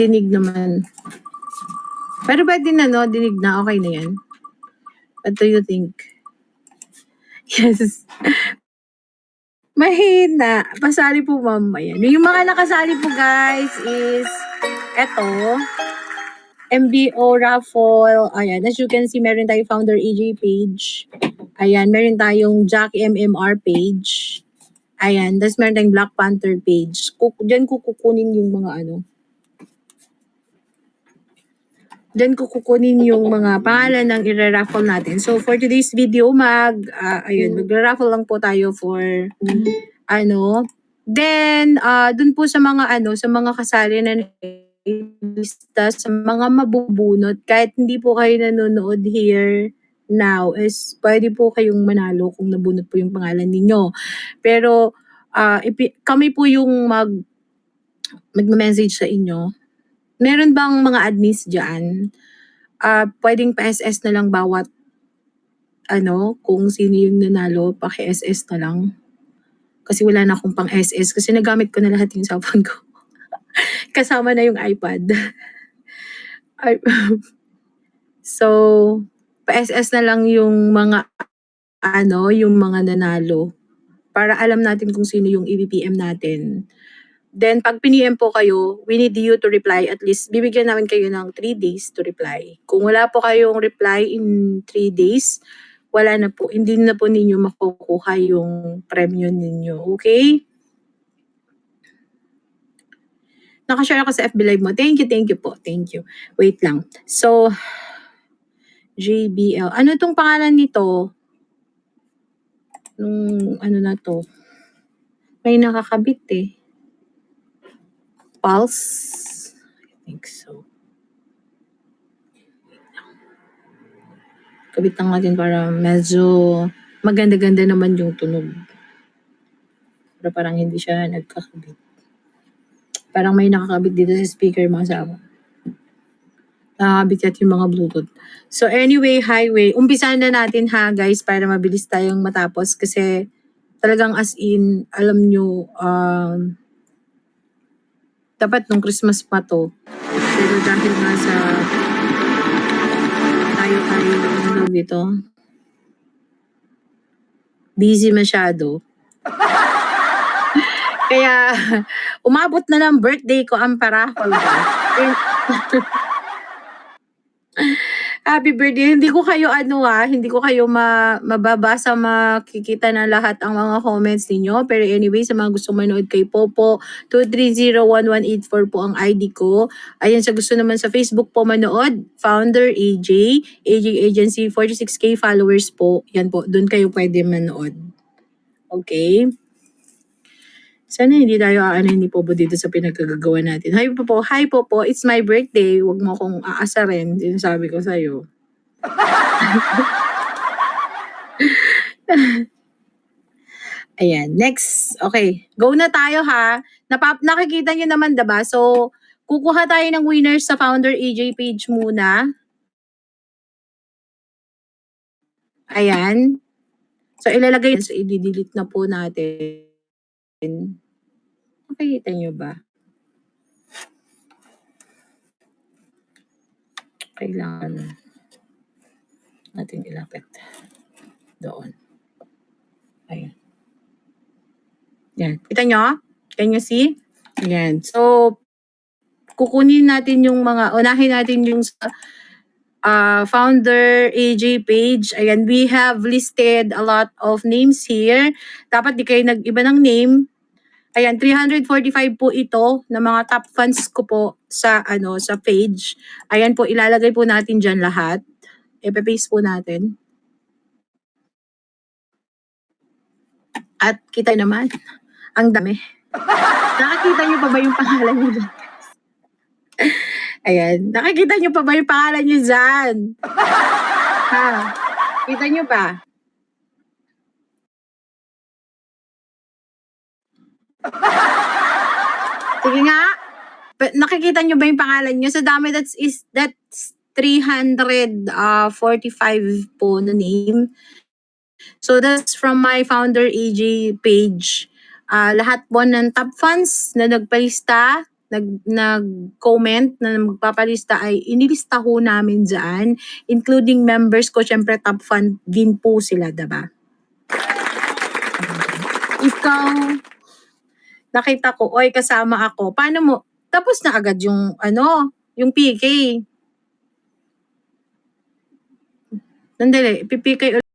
Dinig naman. Pero pwede na, no? Dinig na. Okay na yan. What do you think? Yes. Mahina. Pasali po mamaya. Yung mga nakasali po guys is eto. MBO raffle. Ayan. As you can see, meron tayong founder EJ page. Ayan. Meron tayong Jackie MMR page. Ayan. Tapos meron tayong Black Panther page. Diyan ko kukunin yung mga ano. Diyan ko kukunin yung mga pangalan ng i-raffle natin. So, for today's video, magra-raffle lang po tayo for, Then, dun po sa mga, sa mga kasali na lista, sa mga mabubunot, kahit hindi po kayo nanonood here now, is pwede po kayong manalo kung nabunot po yung pangalan ninyo. Pero, kami po yung mag-message sa inyo. Meron bang mga admins dyan? Pwedeng pa-SS na lang bawat kung sino yung nanalo, paki-SS na lang. Kasi wala na akong pang-SS kasi nagamit ko na lahat yung cellphone ko. Kasama na yung iPad. So, pa-SS na lang yung mga yung mga nanalo para alam natin kung sino yung i-PM natin. Then, pag piniem po kayo, we need you to reply at least, bibigyan namin kayo ng 3 days to reply. Kung wala po kayong reply in 3 days, wala na po, hindi na po ninyo makukuha yung premium ninyo. Okay? Nakashare ako sa FB Live mo. Thank you po. Thank you. Wait lang. So, JBL. Ano tong pangalan nito? Nung na to? May nakakabit eh. Pulse? I think so. Kabit lang natin para medyo maganda-ganda naman yung tunog. Pero parang hindi siya nagkakabit. Parang may nakakabit dito sa speaker mga sama. Nakakabit yung mga Bluetooth. So anyway, highway. Umpisahan na natin ha guys para mabilis tayong matapos kasi talagang as in, alam nyo, dapat nung Christmas pa to. Pero dahil nga sa tayo dito, busy masyado. Kaya umabot na ng birthday ko ang paraffle ko. Happy birthday. Hindi ko kayo hindi ko kayo mababasa, makikita na lahat ang mga comments ninyo. Pero anyway, sa mga gusto manood kay Popo, 2301184 po ang ID ko. Ayan, sa gusto naman sa Facebook po manood, Founder AJ Agency, 46k followers po. Yan po, doon kayo pwede manood. Okay? Sana hindi tayo ni Popo dito sa pinagkagagawa natin. Hi Popo, it's my birthday. Huwag mo akong aasarin. Sinasabi ko sa'yo. Ayan, next. Okay, go na tayo ha. Nakikita nyo naman diba? So, kukuha tayo ng winners sa Founder AJ page muna. Ayan. So, ilalagay. So, i-delete na po natin. Nakikita nyo ba? Kailangan natin ilapit. Doon. Ayan. Yan. Kita nyo? Can you see? Ayan. So, kukunin natin yung unahin natin yung Founder AJ page. Ayan, we have listed a lot of names here. Dapat di kayo nag-iba ng name. Ayan, 345 po ito na mga top fans ko po sa sa page. Ayan po, ilalagay po natin dyan lahat. I-paste po natin. At kita naman, ang dami. Nakakita niyo pa ba yung pangalan niyo dyan? Ayan, nakikita niyo pa ba yung pangalan niyo dyan? Ha? Kita niyo pa? Sige nga. Nakikita nyo ba yung pangalan nyo? Sa dami, that's 345 po na name. So that's from my Founder AJ page. Lahat po ng top fans na nagpalista, nag-comment na magpapalista ay inilista ho namin dyan, including members ko, syempre top fan din po sila, diba? Ikaw, nakita ko, oy kasama ako, paano mo, tapos na agad yung yung PK. Nandali, PPK